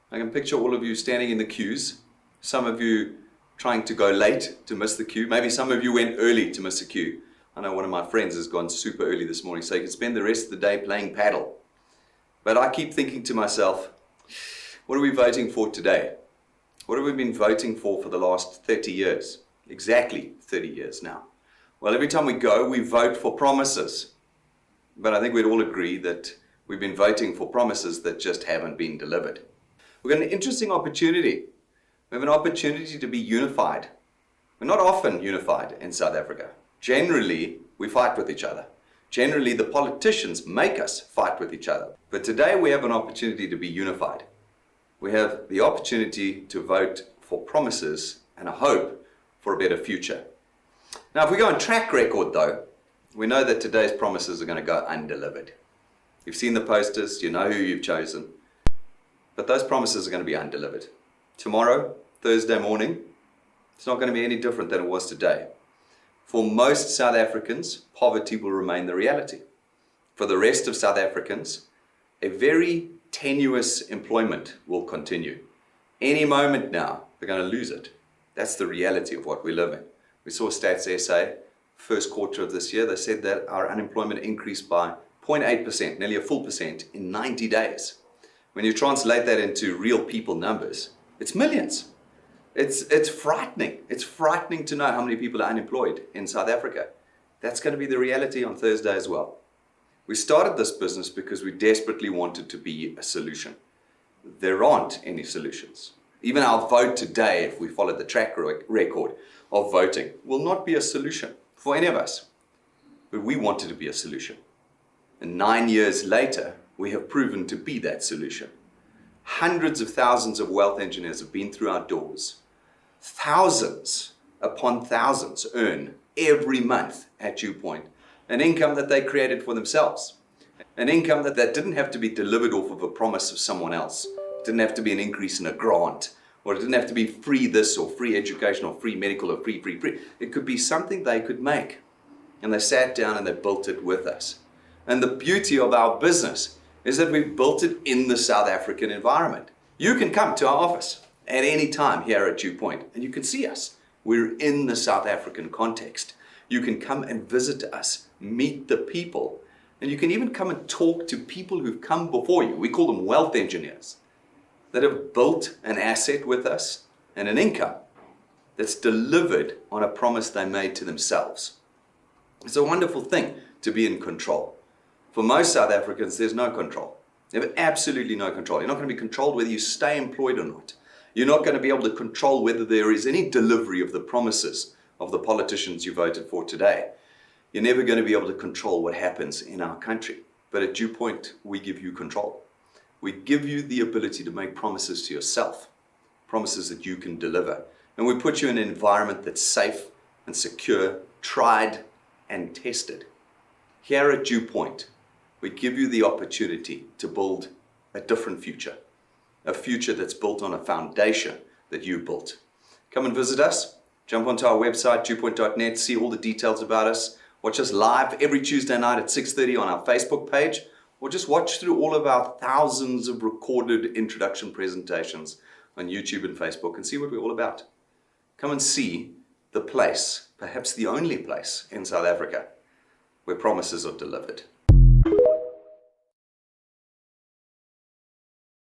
I can picture all of you standing in the queues, some of you trying to go late to miss the queue. Maybe some of you went early to miss the queue. I know one of my friends has gone super early this morning, so he can spend the rest of the day playing paddle. But I keep thinking to myself, what are we voting for today? What have we been voting for the last 30 years? Exactly 30 years now. Well, every time we go, we vote for promises. But I think we'd all agree that we've been voting for promises that just haven't been delivered. We've got an interesting opportunity. We have an opportunity to be unified. We're not often unified in South Africa. Generally, we fight with each other. Generally, the politicians make us fight with each other. But today we have an opportunity to be unified. We have the opportunity to vote for promises and a hope for a better future. Now, if we go on track record though, we know that today's promises are going to go undelivered. You've seen the posters, you know who you've chosen, but those promises are going to be undelivered. Tomorrow, Thursday morning, it's not going to be any different than it was today. For most South Africans, poverty will remain the reality. For the rest of South Africans, a very tenuous employment will continue. Any moment now, they're going to lose it. That's the reality of what we live in. We saw Stats SA, first quarter of this year, they said that our unemployment increased by 0.8%, nearly a full percent in 90 days. When you translate that into real people numbers, it's millions. It's frightening. It's frightening to know how many people are unemployed in South Africa. That's going to be the reality on Thursday as well. We started this business because we desperately wanted to be a solution. There aren't any solutions. Even our vote today, if we follow the track record of voting, will not be a solution for any of us. But we wanted to be a solution. And 9 years later, we have proven to be that solution. Hundreds of thousands of wealth engineers have been through our doors. Thousands upon thousands earn every month at DewPoint an income that they created for themselves. An income that didn't have to be delivered off of a promise of someone else. It didn't have to be an increase in a grant, or it didn't have to be free this or free education or free medical or free. It could be something they could make. And they sat down and they built it with us. And the beauty of our business is that we've built it in the South African environment. You can come to our office at any time here at DewPoint and you can see us. We're in the South African context. You can come and visit us, meet the people, and you can even come and talk to people who've come before you. We call them wealth engineers that have built an asset with us and an income that's delivered on a promise they made to themselves. It's a wonderful thing to be in control. For most South Africans, there's no control. You have absolutely no control. You're not going to be controlled whether you stay employed or not. You're not going to be able to control whether there is any delivery of the promises of the politicians you voted for today. You're never going to be able to control what happens in our country. But at DewPoint, we give you control. We give you the ability to make promises to yourself, promises that you can deliver. And we put you in an environment that's safe and secure, tried and tested. Here at DewPoint, we give you the opportunity to build a different future, a future that's built on a foundation that you built. Come and visit us. Jump onto our website, dewpoint.net, see all the details about us. Watch us live every Tuesday night at 6:30 on our Facebook page, or just watch through all of our thousands of recorded introduction presentations on YouTube and Facebook and see what we're all about. Come and see the place, perhaps the only place in South Africa, where promises are delivered.